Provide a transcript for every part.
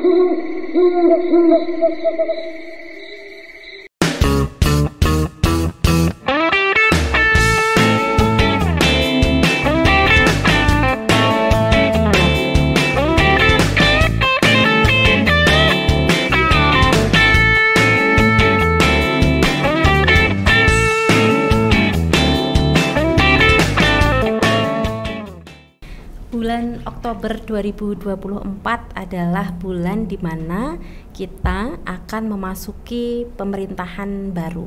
Bulan Oktober 2024 adalah bulan di mana kita akan memasuki pemerintahan baru.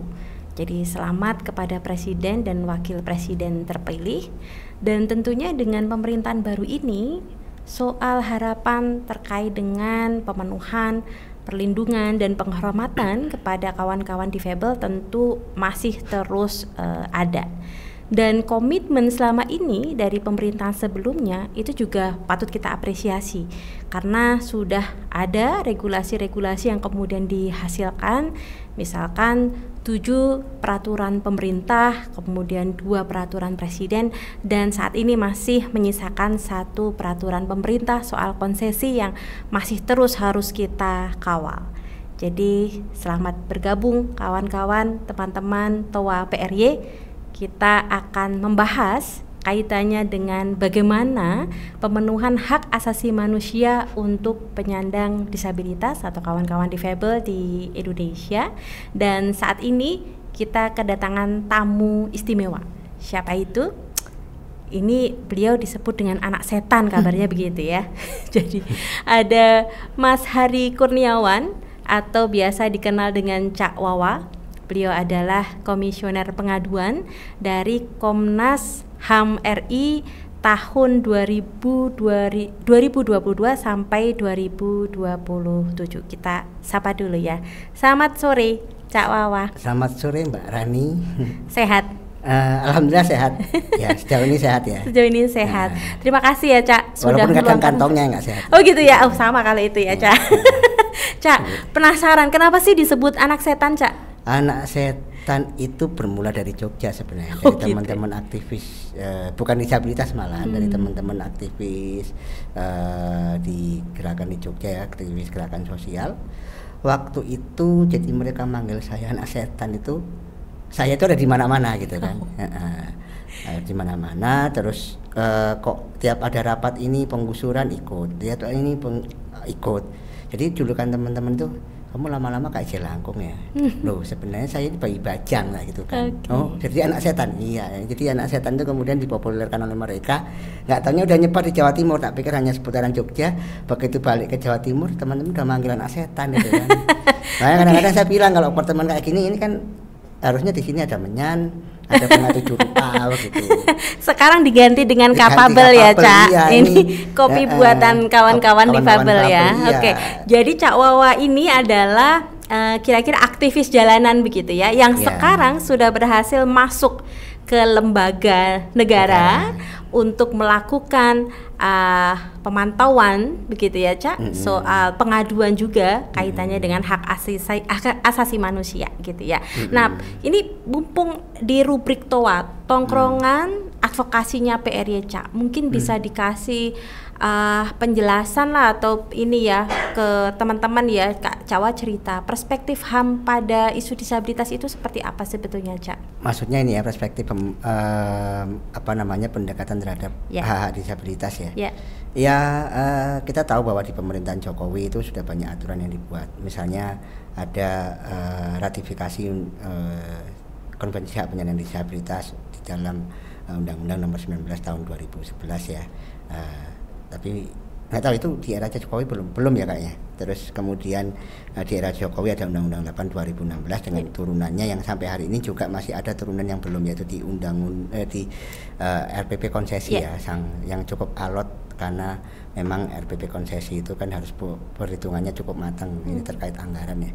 Jadi selamat kepada Presiden dan Wakil Presiden terpilih. Dan tentunya dengan pemerintahan baru ini, soal harapan terkait dengan pemenuhan, perlindungan dan penghormatan kepada kawan-kawan difabel tentu masih terus ada. Dan komitmen selama ini dari pemerintahan sebelumnya itu juga patut kita apresiasi karena sudah ada regulasi-regulasi yang kemudian dihasilkan, misalkan 7 peraturan pemerintah, kemudian 2 peraturan presiden, dan saat ini masih menyisakan 1 peraturan pemerintah soal konsesi yang masih terus harus kita kawal. Jadi selamat bergabung kawan-kawan, teman-teman TOA PRY. Kita akan membahas kaitannya dengan bagaimana pemenuhan hak asasi manusia untuk penyandang disabilitas atau kawan-kawan difabel di Indonesia. Dan saat ini kita kedatangan tamu istimewa. Siapa itu? Ini beliau disebut dengan anak setan kabarnya begitu ya. Jadi ada Mas Hari Kurniawan atau biasa dikenal dengan Cak Wawa. Beliau adalah Komisioner Pengaduan dari Komnas HAM RI tahun 2022 sampai 2027. Kita sapa dulu ya. Selamat sore, Cak Wawa. Selamat sore, Mbak Rani. Sehat? Alhamdulillah sehat. Ya, sejauh ini sehat ya. Sejauh ini sehat. Terima kasih ya, Cak. Sudah walaupun kadang kantongnya nggak sehat. Oh gitu ya. Oh sama kalau itu ya, Cak. Cak, penasaran kenapa sih disebut anak setan, Cak? Anak setan itu bermula dari Jogja sebenarnya, dari teman-teman aktivis, bukan disabilitas malahan, dari teman-teman aktivis di gerakan di Jogja ya, aktivis gerakan sosial. Waktu itu jadi mereka manggil saya anak setan itu, saya itu ada di mana-mana gitu kan, di mana-mana. Terus kok tiap ada rapat ini penggusuran ikut, dia tuh ini ikut. Jadi julukan teman-teman tuh, kamu lama-lama kayak jelangkung ya. Loh sebenarnya saya ini bayi bajang lah gitu kan. Oh jadi anak setan. Iya, jadi anak setan itu kemudian dipopulerkan oleh mereka. Nggak taunya udah nyebar di Jawa Timur, tak pikir hanya seputaran Jogja. Begitu balik ke Jawa Timur, teman-teman udah manggil anak setan gitu kan. Makanya kadang-kadang saya bilang kalau pertemuan kayak gini, ini kan harusnya di sini ada menyan, ada pengatu jurupal gitu. Sekarang diganti dengan kapabel ya, Cak. Iya, ini kopi buatan kawan-kawan difabel ya. Iya. Oke. Jadi Cak Wawa ini adalah kira-kira aktivis jalanan begitu ya, yang sekarang sudah berhasil masuk ke lembaga negara untuk melakukan pemantauan begitu ya, Cak, soal pengaduan juga kaitannya dengan hak asasi manusia gitu ya. Nah, ini mumpung di rubrik TOA, tongkrongan advokasinya PRY, Cak, mungkin bisa dikasih penjelasan lah atau ini ya ke teman-teman ya, Kak Cawa cerita perspektif HAM pada isu disabilitas itu seperti apa sebetulnya, Cak? Maksudnya ini ya perspektif pendekatan terhadap hak disabilitas ya. Ya, kita tahu bahwa di pemerintahan Jokowi itu sudah banyak aturan yang dibuat. Misalnya ada ratifikasi Konvensi Hak Penyandang Disabilitas di dalam Undang-Undang Nomor 19 Tahun 2011 ya. Tapi nggak tahu itu di era Jokowi belum ya kayaknya. Terus kemudian di era Jokowi ada Undang-Undang 8 2016 dengan turunannya yang sampai hari ini juga masih ada turunan yang belum, yaitu di RPP konsesi ya, yang cukup alot karena memang RPP konsesi itu kan harus perhitungannya cukup matang ini terkait anggaran ya.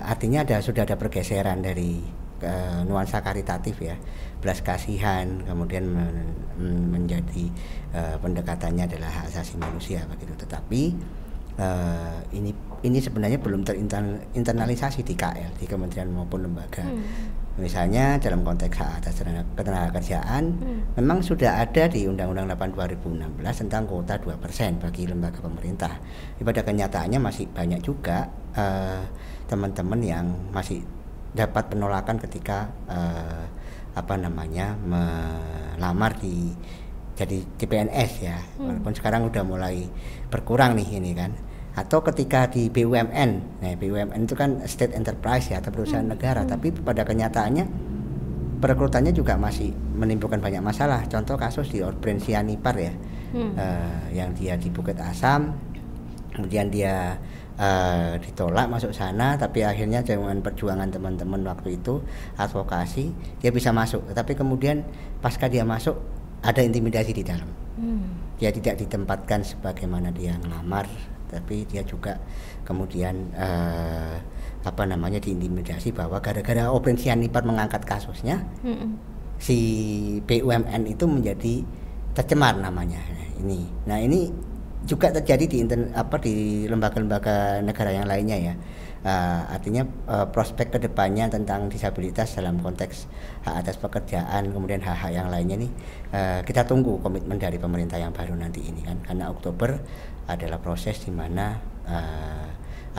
Artinya sudah ada pergeseran dari nuansa karitatif ya, belas kasihan, kemudian menjadi pendekatannya adalah hak asasi manusia begitu. Tetapi ini sebenarnya belum terinternalisasi di KL, di kementerian maupun lembaga. Misalnya dalam konteks hak atas ketenagakerjaan memang sudah ada di Undang-Undang 8 2016 tentang kuota 2% bagi lembaga pemerintah. Pada kenyataannya masih banyak juga teman-teman yang masih dapat penolakan ketika melamar jadi PNS ya. Walaupun sekarang udah mulai berkurang nih ini kan. Atau ketika di BUMN, nah BUMN itu kan state enterprise ya atau perusahaan negara, tapi pada kenyataannya perekrutannya juga masih menimbulkan banyak masalah. Contoh kasus di Outbrand Sianipar ya, yang dia di Bukit Asam, kemudian dia ditolak masuk sana, tapi akhirnya dengan perjuangan teman-teman waktu itu advokasi dia bisa masuk. Tapi kemudian pasca dia masuk ada intimidasi di dalam. Dia tidak ditempatkan sebagaimana dia ngelamar, tapi dia juga kemudian diintimidasi bahwa gara-gara Outbrand Sianipar mengangkat kasusnya, si BUMN itu menjadi tercemar namanya. Nah ini juga terjadi di lembaga-lembaga negara yang lainnya ya. Artinya prospek kedepannya tentang disabilitas dalam konteks hak atas pekerjaan kemudian hak-hak yang lainnya nih, kita tunggu komitmen dari pemerintah yang baru nanti ini kan, karena Oktober adalah proses di mana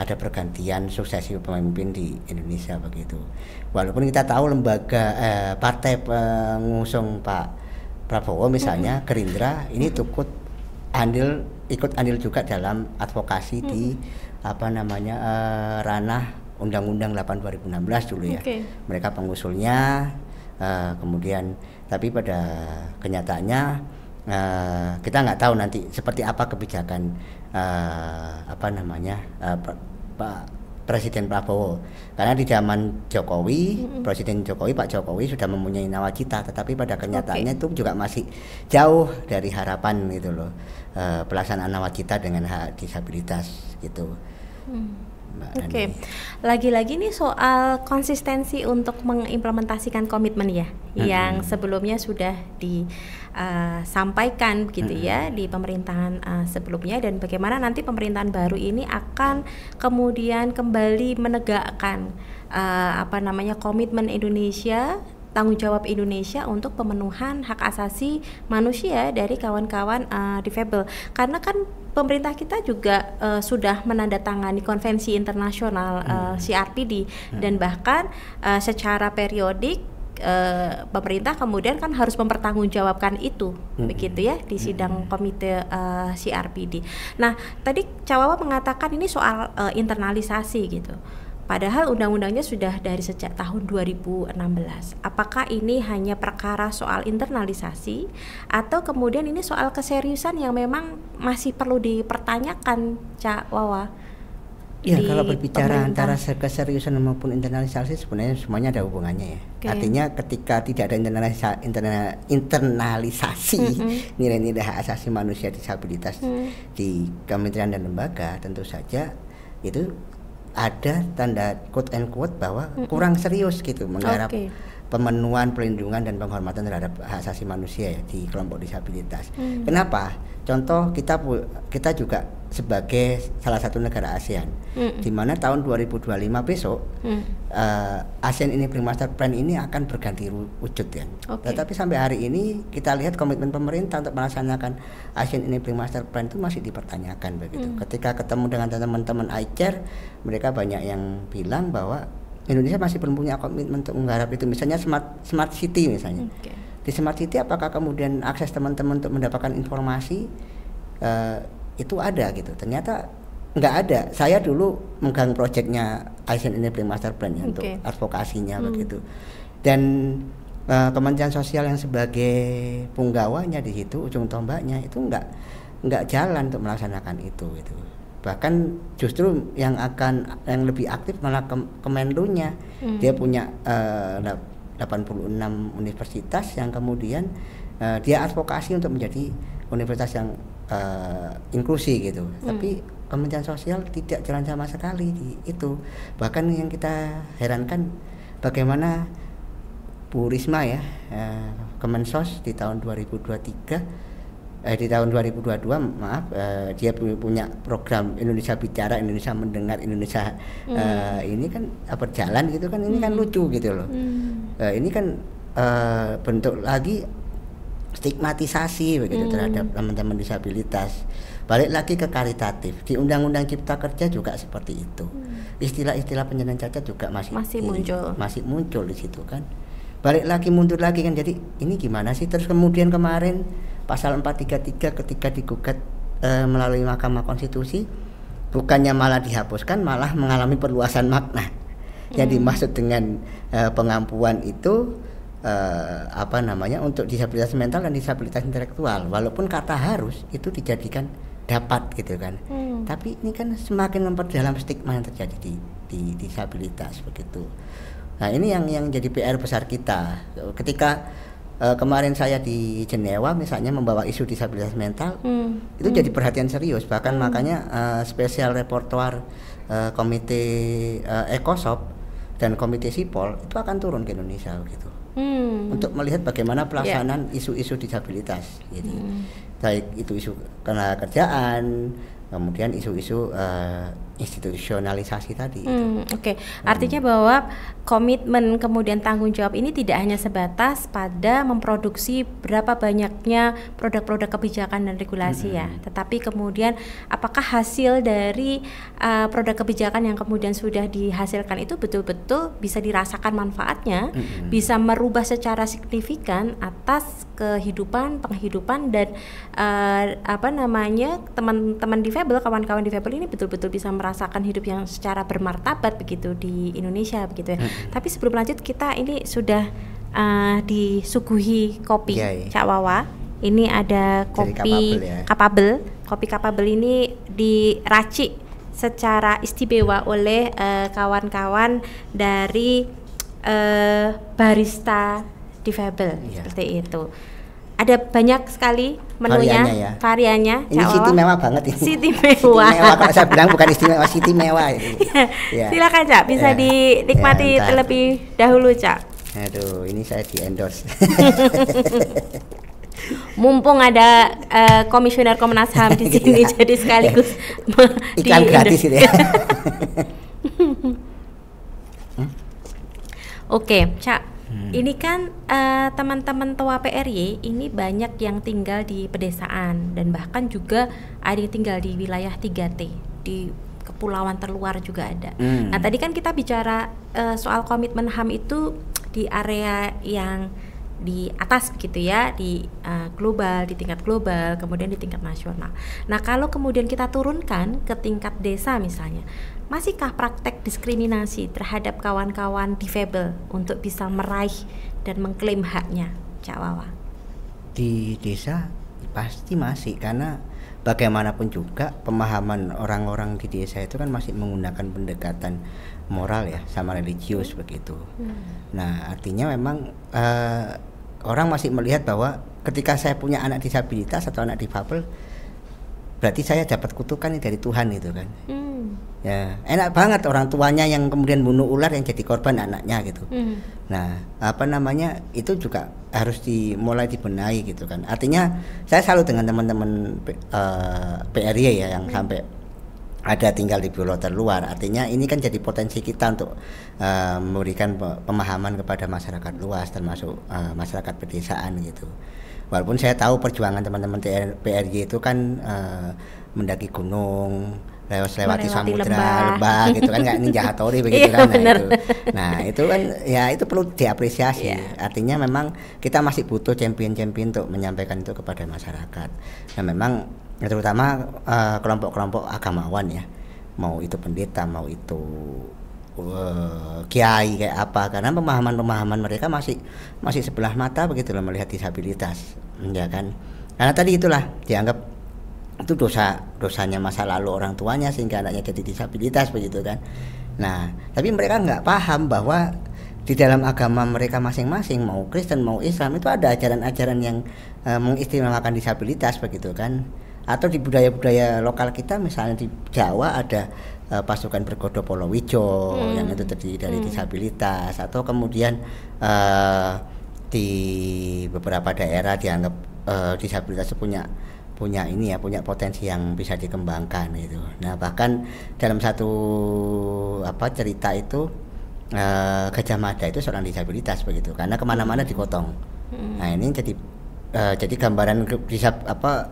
ada pergantian suksesi pemimpin di Indonesia begitu. Walaupun kita tahu lembaga partai pengusung Pak Prabowo misalnya Gerindra ini ikut andil juga dalam advokasi di ranah Undang-Undang 8 2016 dulu ya. Mereka pengusulnya, kemudian tapi pada kenyataannya kita nggak tahu nanti seperti apa kebijakan Pak Presiden Prabowo, karena di zaman Jokowi, Presiden Jokowi, Pak Jokowi sudah mempunyai nawacita, tetapi pada kenyataannya itu juga masih jauh dari harapan gitu loh, pelaksanaan nawacita dengan hak disabilitas gitu. Lagi-lagi nih soal konsistensi untuk mengimplementasikan komitmen ya, yang sebelumnya sudah disampaikan begitu ya di pemerintahan sebelumnya, dan bagaimana nanti pemerintahan baru ini akan kemudian kembali menegakkan komitmen Indonesia, tanggung jawab Indonesia untuk pemenuhan hak asasi manusia dari kawan-kawan difabel. Karena kan pemerintah kita juga sudah menandatangani konvensi internasional CRPD, dan bahkan secara periodik pemerintah kemudian kan harus mempertanggungjawabkan itu begitu ya di sidang komite CRPD. Nah, tadi Cawawa mengatakan ini soal internalisasi gitu. Padahal undang-undangnya sudah dari sejak tahun 2016. Apakah ini hanya perkara soal internalisasi atau kemudian ini soal keseriusan yang memang masih perlu dipertanyakan, Cak Wawa? Ya, kalau berbicara antara keseriusan maupun internalisasi sebenarnya semuanya ada hubungannya ya. Artinya ketika tidak ada internalisasi nilai-nilai hak asasi manusia disabilitas di kementerian dan lembaga, tentu saja itu ada tanda quote and quote bahwa kurang serius gitu menggarap pemenuhan, pelindungan dan penghormatan terhadap hak asasi manusia ya di kelompok disabilitas. Kenapa? Contoh kita juga sebagai salah satu negara ASEAN, di mana tahun 2025 besok ASEAN Enabling Master Plan ini akan berganti wujud ya. Tetapi sampai hari ini kita lihat komitmen pemerintah untuk melaksanakan ASEAN Enabling Master Plan itu masih dipertanyakan begitu. Ketika ketemu dengan teman-teman ICARE, mereka banyak yang bilang bahwa Indonesia masih belum punya komitmen untuk menggarap itu. Misalnya smart city misalnya. Di smart city apakah kemudian akses teman-teman untuk mendapatkan informasi itu ada gitu? Ternyata nggak ada. Saya dulu megang proyeknya ASEAN Enabling Master Plan ya, untuk advokasinya begitu. Dan Kementerian Sosial yang sebagai punggawanya di situ, ujung tombaknya itu nggak jalan untuk melaksanakan itu gitu. Bahkan justru yang lebih aktif malah Kemenlunya. Dia punya 86 universitas yang kemudian dia advokasi untuk menjadi universitas yang inklusi gitu. Tapi Kementerian Sosial tidak jalan sama sekali di itu. Bahkan yang kita herankan bagaimana Bu Risma ya, Kemensos di tahun 2023 di tahun 2022 maaf dia punya program Indonesia Bicara, Indonesia Mendengar, Indonesia ini kan berjalan gitu kan, ini kan lucu gitu loh. Ini kan bentuk lagi stigmatisasi begitu terhadap teman-teman disabilitas. Balik lagi ke karitatif, di Undang-Undang Cipta Kerja juga seperti itu. Istilah-istilah penyandang cacat juga masih muncul di situ kan. Balik lagi mundur lagi kan, jadi ini gimana sih? Terus kemudian kemarin pasal 433 ketika digugat melalui Mahkamah Konstitusi, bukannya malah dihapuskan, malah mengalami perluasan makna. Yang dimaksud dengan pengampuan itu untuk disabilitas mental dan disabilitas intelektual, walaupun kata harus itu dijadikan dapat gitu kan. Tapi ini kan semakin memperdalam stigma yang terjadi di disabilitas begitu. Nah, ini yang jadi PR besar kita. Ketika kemarin saya di Jenewa misalnya membawa isu disabilitas mental, itu jadi perhatian serius. Bahkan makanya spesial repertoire komite Ecosop dan komite Sipol itu akan turun ke Indonesia gitu. Untuk melihat bagaimana pelaksanaan isu-isu disabilitas. Jadi baik itu isu ketenagakerjaan, kemudian isu-isu institusionalisasi tadi. Oke. Artinya bahwa komitmen kemudian tanggung jawab ini tidak hanya sebatas pada memproduksi berapa banyaknya produk-produk kebijakan dan regulasi ya, tetapi kemudian apakah hasil dari produk kebijakan yang kemudian sudah dihasilkan itu betul-betul bisa dirasakan manfaatnya, bisa merubah secara signifikan atas penghidupan dan teman-teman difabel, kawan-kawan difabel ini betul-betul bisa merasakan hidup yang secara bermartabat begitu di Indonesia begitu ya. Tapi sebelum lanjut, kita ini sudah disuguhi kopi Cak Wawa. Ini ada kopi Capable. Kopi Capable ini diracik secara istimewa oleh kawan-kawan dari barista difabel seperti itu. Ada banyak sekali menunya, variannya. Ini Siti mewah banget ini. Siti mewah. Kalau saya bilang bukan istimewa, Siti mewah. Silakan Cak, bisa dinikmati terlebih dahulu Cak. Aduh, ini saya di endorse. Mumpung ada komisioner Komnas HAM di sini, jadi sekaligus iklan gratis itu ya. Oke, Cak. Ini kan teman-teman TOA PRY ini banyak yang tinggal di pedesaan dan bahkan juga ada yang tinggal di wilayah 3T, di kepulauan terluar juga ada. Nah, tadi kan kita bicara soal komitmen HAM itu di area yang di atas begitu ya, di global, di tingkat global, kemudian di tingkat nasional. Nah, kalau kemudian kita turunkan ke tingkat desa misalnya, masihkah praktek diskriminasi terhadap kawan-kawan difabel untuk bisa meraih dan mengklaim haknya, Cak Wawa? Di desa pasti masih, karena bagaimanapun juga pemahaman orang-orang di desa itu kan masih menggunakan pendekatan moral ya, sama religius begitu. Nah, artinya memang orang masih melihat bahwa ketika saya punya anak disabilitas atau anak difabel, berarti saya dapat kutukan dari Tuhan itu kan. Ya, enak banget orang tuanya yang kemudian bunuh ular yang jadi korban anaknya gitu. Nah, itu juga harus mulai dibenahi gitu kan. Artinya saya salut dengan teman-teman PRY ya yang sampai ada tinggal di pulau terluar. Artinya ini kan jadi potensi kita untuk memberikan pemahaman kepada masyarakat luas, termasuk masyarakat pedesaan gitu. Walaupun saya tahu perjuangan teman-teman PRY itu kan mendaki gunung, lewati samudra, lembah gitu kan, nggak ninja hatori begitu kan. Nah itu kan ya itu perlu diapresiasi. Artinya memang kita masih butuh champion-champion untuk menyampaikan itu kepada masyarakat. Nah memang terutama kelompok-kelompok agamawan ya, mau itu pendeta, mau itu kiai kayak apa, karena pemahaman mereka masih sebelah mata begitu loh melihat disabilitas, ya kan. Karena tadi itulah dianggap itu dosanya masa lalu orang tuanya sehingga anaknya jadi disabilitas begitu kan. Nah, tapi mereka nggak paham bahwa di dalam agama mereka masing-masing, mau Kristen mau Islam, itu ada ajaran-ajaran yang mengistimewakan disabilitas begitu kan. Atau di budaya-budaya lokal kita, misalnya di Jawa ada pasukan bergodo Polowijo yang itu terdiri dari disabilitas, atau kemudian di beberapa daerah dianggap disabilitas itu punya ini ya, punya potensi yang bisa dikembangkan itu. Nah bahkan dalam satu cerita itu Gajah Mada itu seorang disabilitas begitu, karena kemana-mana dipotong. Nah ini jadi gambaran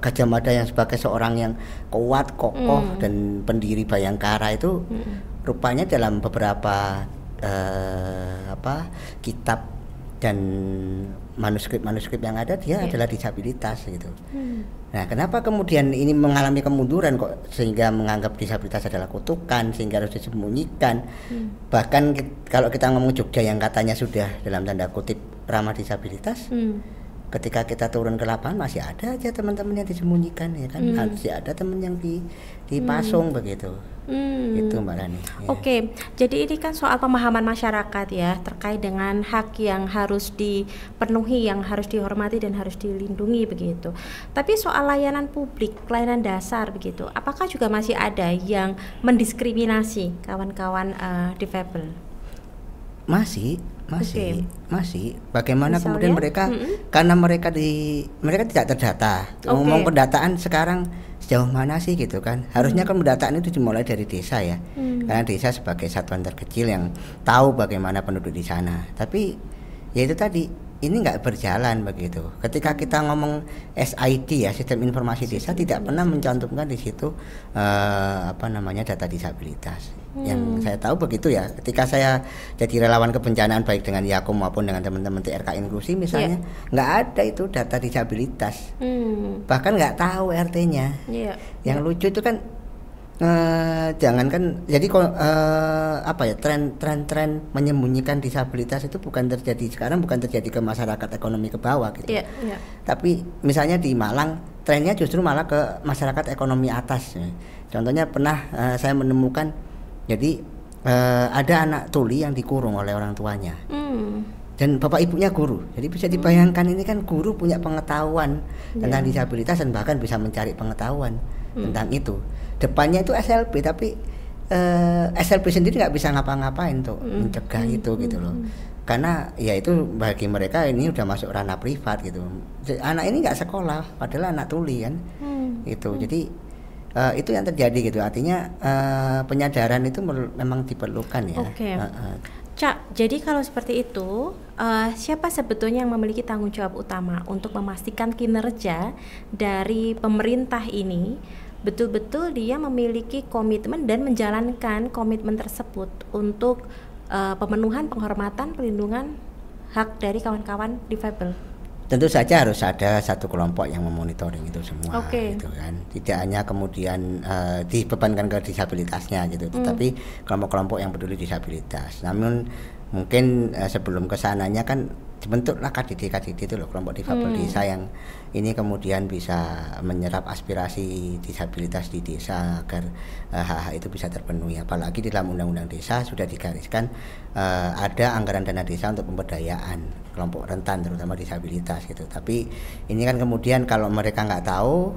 Gajah Mada yang sebagai seorang yang kuat, kokoh dan pendiri Bayangkara itu rupanya dalam beberapa kitab dan manuskrip yang ada dia adalah disabilitas gitu. Nah, kenapa kemudian ini mengalami kemunduran kok sehingga menganggap disabilitas adalah kutukan sehingga harus disembunyikan? Bahkan kalau kita ngomong Jogja yang katanya sudah dalam tanda kutip ramah disabilitas, ketika kita turun ke lapangan masih ada aja teman-teman yang disembunyikan ya kan, masih ada teman yang dipasung begitu. Itu Mbak Rani. Ya. Oke, jadi ini kan soal pemahaman masyarakat ya terkait dengan hak yang harus dipenuhi, yang harus dihormati dan harus dilindungi begitu. Tapi soal layanan publik, layanan dasar begitu, apakah juga masih ada yang mendiskriminasi kawan-kawan difabel? Masih. Bagaimana misalnya? Kemudian mereka karena mereka tidak terdata. Ngomong pendataan sekarang sejauh mana sih gitu kan? Harusnya kan pendataan itu dimulai dari desa ya. Karena desa sebagai satuan terkecil yang tahu bagaimana penduduk di sana. Tapi ya itu tadi ini nggak berjalan begitu. Ketika kita ngomong SID ya, sistem informasi desa tidak pernah mencantumkan di situ data disabilitas. Yang saya tahu begitu ya. Ketika saya jadi relawan kebencanaan baik dengan Yakum maupun dengan teman-teman TRK Inklusi misalnya, nggak ada itu data disabilitas. Bahkan nggak tahu RT-nya. Yang lucu itu kan jangankan jadi tren menyembunyikan disabilitas itu bukan terjadi ke masyarakat ekonomi ke bawah gitu. Tapi misalnya di Malang trennya justru malah ke masyarakat ekonomi atas. Contohnya pernah saya menemukan jadi ada anak tuli yang dikurung oleh orang tuanya. Dan bapak ibunya guru. Jadi bisa dibayangkan ini kan guru punya pengetahuan tentang disabilitas dan bahkan bisa mencari pengetahuan tentang itu. Depannya itu SLB tapi SLB sendiri nggak bisa ngapa-ngapain untuk mencegah itu gitu loh. Karena ya itu bagi mereka ini udah masuk ranah privat gitu. Anak ini nggak sekolah padahal anak tuli kan. Gitu. Jadi itu yang terjadi gitu. Artinya penyadaran itu memang diperlukan ya. Cak, jadi kalau seperti itu, siapa sebetulnya yang memiliki tanggung jawab utama untuk memastikan kinerja dari pemerintah ini betul-betul dia memiliki komitmen dan menjalankan komitmen tersebut untuk pemenuhan, penghormatan, perlindungan hak dari kawan-kawan difabel? Tentu saja harus ada satu kelompok yang memonitoring itu semua, gitu kan. Tidak hanya kemudian dibebankan ke disabilitasnya gitu, tetapi kelompok-kelompok yang peduli disabilitas. Namun mungkin sebelum kesananya kan dibentuklah KDD itu loh, kelompok difabel desa yang ini kemudian bisa menyerap aspirasi disabilitas di desa agar hak-hak itu bisa terpenuhi. Apalagi di dalam undang-undang desa sudah digariskan ada anggaran dana desa untuk pemberdayaan kelompok rentan terutama disabilitas gitu. Tapi ini kan kemudian kalau mereka nggak tahu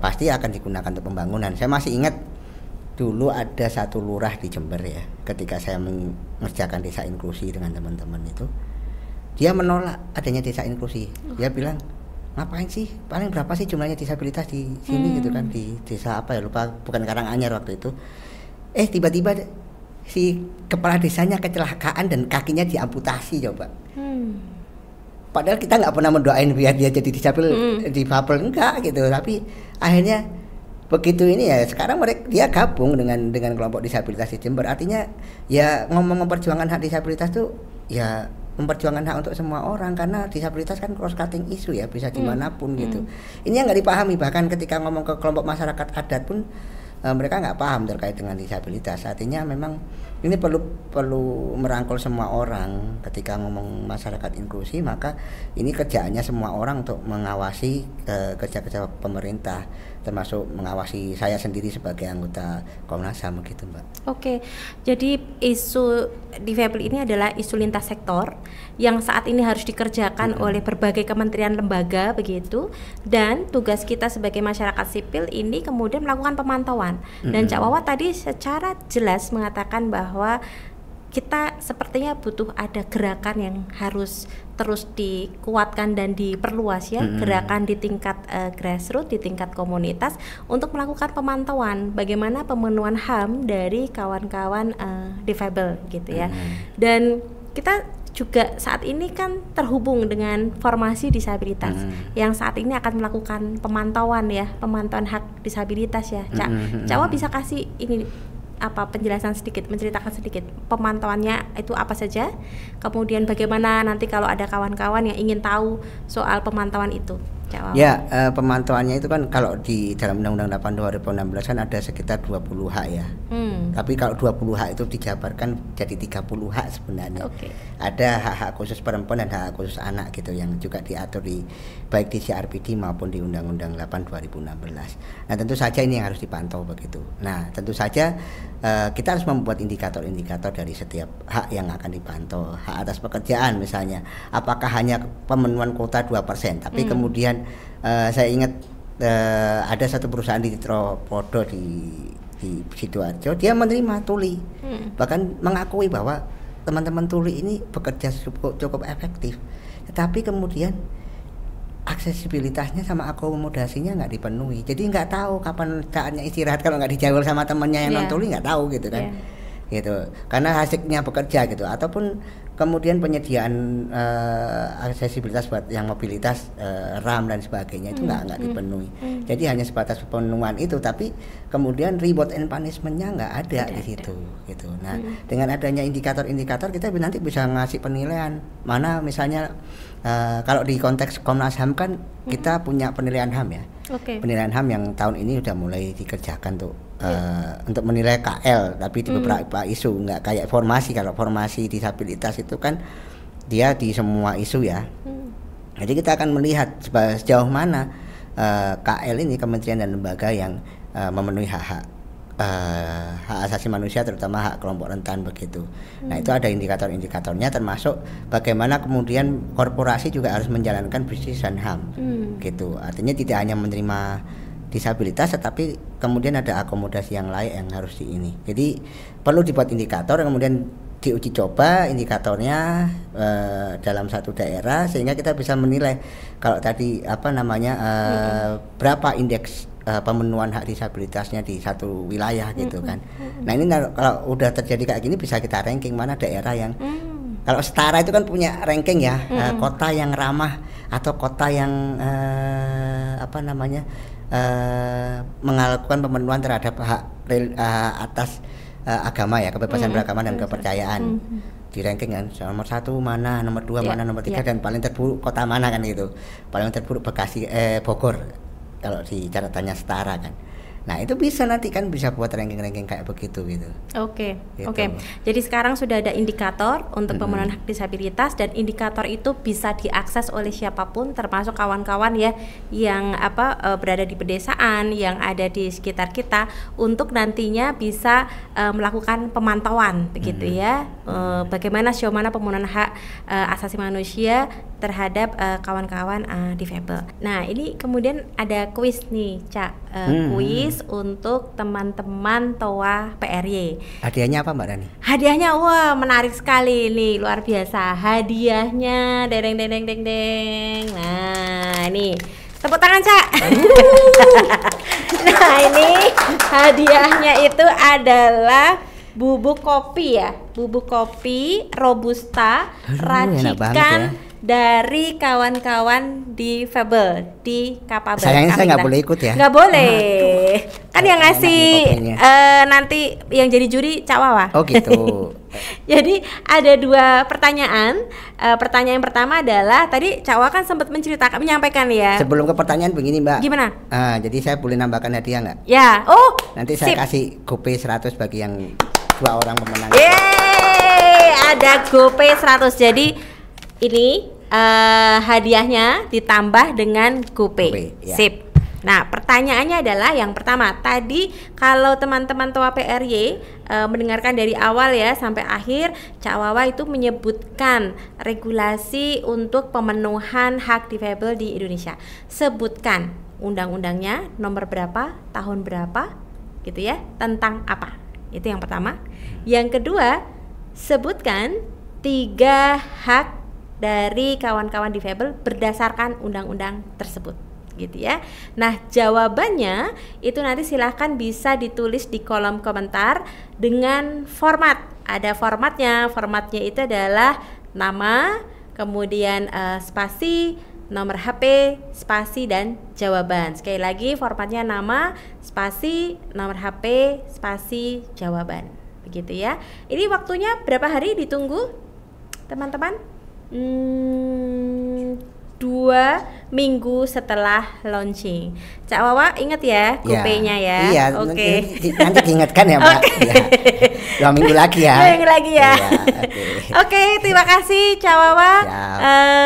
pasti akan digunakan untuk pembangunan. Saya masih ingat dulu ada satu lurah di Jember ya, ketika saya mengerjakan desa inklusi dengan teman-teman itu, dia menolak adanya desa inklusi. Dia bilang, ngapain sih, paling berapa sih jumlahnya disabilitas di sini gitu kan, di desa apa ya lupa, bukan Karanganyar waktu itu. Tiba-tiba si kepala desanya kecelakaan dan kakinya diamputasi coba. Padahal kita nggak pernah mendoain biar dia jadi difabel enggak gitu, tapi akhirnya begitu ini ya sekarang dia gabung dengan kelompok disabilitas di Jember. Artinya ya ngomong memperjuangkan hak disabilitas tuh ya memperjuangkan hak untuk semua orang, karena disabilitas kan cross cutting isu ya, bisa dimanapun gitu. Ini yang nggak dipahami, bahkan ketika ngomong ke kelompok masyarakat adat pun mereka nggak paham terkait dengan disabilitas. Artinya memang ini perlu merangkul semua orang. Ketika ngomong masyarakat inklusi, maka ini kerjaannya semua orang untuk mengawasi kerja-kerja pemerintah, termasuk mengawasi saya sendiri sebagai anggota Komnas HAM gitu, Mbak. Oke, jadi isu difabel ini adalah isu lintas sektor yang saat ini harus dikerjakan oleh berbagai kementerian lembaga begitu, dan tugas kita sebagai masyarakat sipil ini kemudian melakukan pemantauan. Dan Cak Wawa tadi secara jelas mengatakan bahwa kita sepertinya butuh ada gerakan yang harus terus dikuatkan dan diperluas ya, gerakan di tingkat grassroots, di tingkat komunitas untuk melakukan pemantauan bagaimana pemenuhan HAM dari kawan-kawan difabel gitu ya. Dan kita juga saat ini kan terhubung dengan formasi disabilitas yang saat ini akan melakukan pemantauan hak disabilitas ya. Cawa bisa kasih ini penjelasan sedikit, menceritakan sedikit pemantauannya itu apa saja, kemudian bagaimana nanti kalau ada kawan-kawan yang ingin tahu soal pemantauan itu. Ya, pemantauannya itu kan kalau di dalam Undang-Undang 8 2016 kan ada sekitar 20 hak ya. Tapi kalau 20 hak itu dijabarkan jadi 30 hak sebenarnya. Ada hak-hak khusus perempuan dan hak khusus anak gitu yang juga diatur di baik di CRPD maupun di Undang-Undang 8 2016. Nah, tentu saja ini yang harus dipantau begitu. Nah, tentu saja kita harus membuat indikator-indikator dari setiap hak yang akan dipantau. Hak atas pekerjaan misalnya, apakah hanya pemenuhan kuota 2%, tapi kemudian saya ingat ada satu perusahaan di Tropodo di Sidoarjo, dia menerima tuli, bahkan mengakui bahwa teman-teman tuli ini bekerja cukup efektif, tetapi kemudian aksesibilitasnya sama akomodasinya nggak dipenuhi, jadi nggak tahu kapan saatnya istirahat kalau nggak dijawab sama temannya yang non tuli, nggak tahu gitu kan. Gitu, karena asiknya bekerja gitu, ataupun kemudian penyediaan aksesibilitas buat yang mobilitas RAM dan sebagainya itu nggak dipenuhi. Jadi hanya sebatas pemenuhan itu, tapi kemudian reward and punishment-nya nggak ada di situ gitu. Nah, dengan adanya indikator-indikator kita nanti bisa ngasih penilaian mana misalnya kalau di konteks Komnas HAM kan kita punya penilaian HAM ya. Penilaian HAM yang tahun ini udah mulai dikerjakan tuh untuk menilai KL, tapi di beberapa isu, nggak kayak formasi. Kalau formasi disabilitas itu kan dia di semua isu ya. Jadi kita akan melihat sejauh mana KL ini kementerian dan lembaga yang memenuhi hak asasi manusia, terutama hak kelompok rentan begitu. Nah, itu ada indikator-indikatornya, termasuk bagaimana kemudian korporasi juga harus menjalankan bisnis dan HAM gitu. Artinya tidak hanya menerima disabilitas, tetapi kemudian ada akomodasi yang layak yang harus ini. Jadi perlu dibuat indikator, kemudian diuji coba indikatornya dalam satu daerah, sehingga kita bisa menilai kalau tadi berapa indeks pemenuhan hak disabilitasnya di satu wilayah gitu kan. Nah, ini kalau udah terjadi kayak gini bisa kita ranking mana daerah yang kalau setara itu kan punya ranking ya, kota yang ramah atau kota yang melakukan pemenuhan terhadap hak atas agama ya, kebebasan beragama dan kepercayaan. Di ranking kan nomor 1 mana, nomor 2 mana, nomor 3 dan paling terburuk kota mana kan gitu. Paling terburuk Bekasi, Bogor kalau di catatannya setara kan. Nah, itu bisa nanti kan bisa buat ranking-ranking kayak begitu gitu. Oke. Jadi sekarang sudah ada indikator untuk pemenuhan hak disabilitas, dan indikator itu bisa diakses oleh siapapun, termasuk kawan-kawan ya yang berada di pedesaan, yang ada di sekitar kita, untuk nantinya bisa melakukan pemantauan begitu ya. Bagaimana sejauh mana pemenuhan hak asasi manusia terhadap kawan-kawan difabel. Nah, ini kemudian ada kuis nih, Cak. Kuis untuk teman-teman TOA PRY. Hadiahnya apa, Mbak Rani? Hadiahnya wah menarik sekali nih, luar biasa. Hadiahnya deng. Nah, ini tepuk tangan, Cak. Nah, ini hadiahnya itu adalah bubuk kopi ya, bubuk kopi Robusta racikan dari kawan-kawan difabel di Kapabel. Sayangnya saya nggak boleh ikut ya. Nggak boleh. Kan yang ngasih nanti yang jadi juri Cak Wawa. Oh gitu. Jadi ada 2 pertanyaan. Pertanyaan yang pertama adalah tadi Cak Wawa kan sempat menyampaikan ya. Sebelum ke pertanyaan begini, Mbak. Gimana? Jadi saya boleh nambahkan hadiah nggak? Ya. Oh. Nanti saya kasih GoPay 100 bagi yang 2 orang pemenang. Yeay, ada GoPay 100. Jadi ini hadiahnya ditambah dengan GoPay. Ya. Sip. Nah, pertanyaannya adalah yang pertama, tadi kalau teman-teman TOA PRY mendengarkan dari awal ya sampai akhir, Cak Wawa itu menyebutkan regulasi untuk pemenuhan hak difabel di Indonesia. Sebutkan undang-undangnya, nomor berapa, tahun berapa gitu ya, tentang apa. Itu yang pertama. Yang kedua, sebutkan 3 hak dari kawan-kawan difabel berdasarkan undang-undang tersebut, gitu ya. Nah, jawabannya itu nanti silahkan bisa ditulis di kolom komentar dengan format. Ada formatnya. Formatnya itu adalah nama, kemudian spasi, nomor HP, spasi, dan jawaban. Sekali lagi formatnya nama, spasi, nomor HP, spasi, jawaban. Begitu ya. Ini waktunya berapa hari ditunggu, teman-teman? 2 minggu setelah launching. Cak Wawa ingat ya GoPay-nya ya. Iya, Oke. Nanti diingatkan ya, Mbak. Ya. 2 minggu lagi ya. 2 minggu lagi ya. Iya, Oke, terima kasih Cak Wawa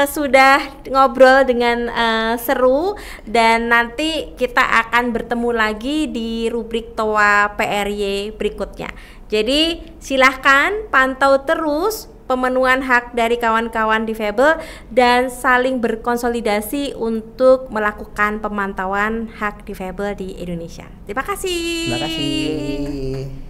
sudah ngobrol dengan seru, dan nanti kita akan bertemu lagi di rubrik TOA PRY berikutnya. Jadi silahkan pantau terus pemenuhan hak dari kawan-kawan difabel dan saling berkonsolidasi untuk melakukan pemantauan hak difabel di Indonesia. Terima kasih. Terima kasih.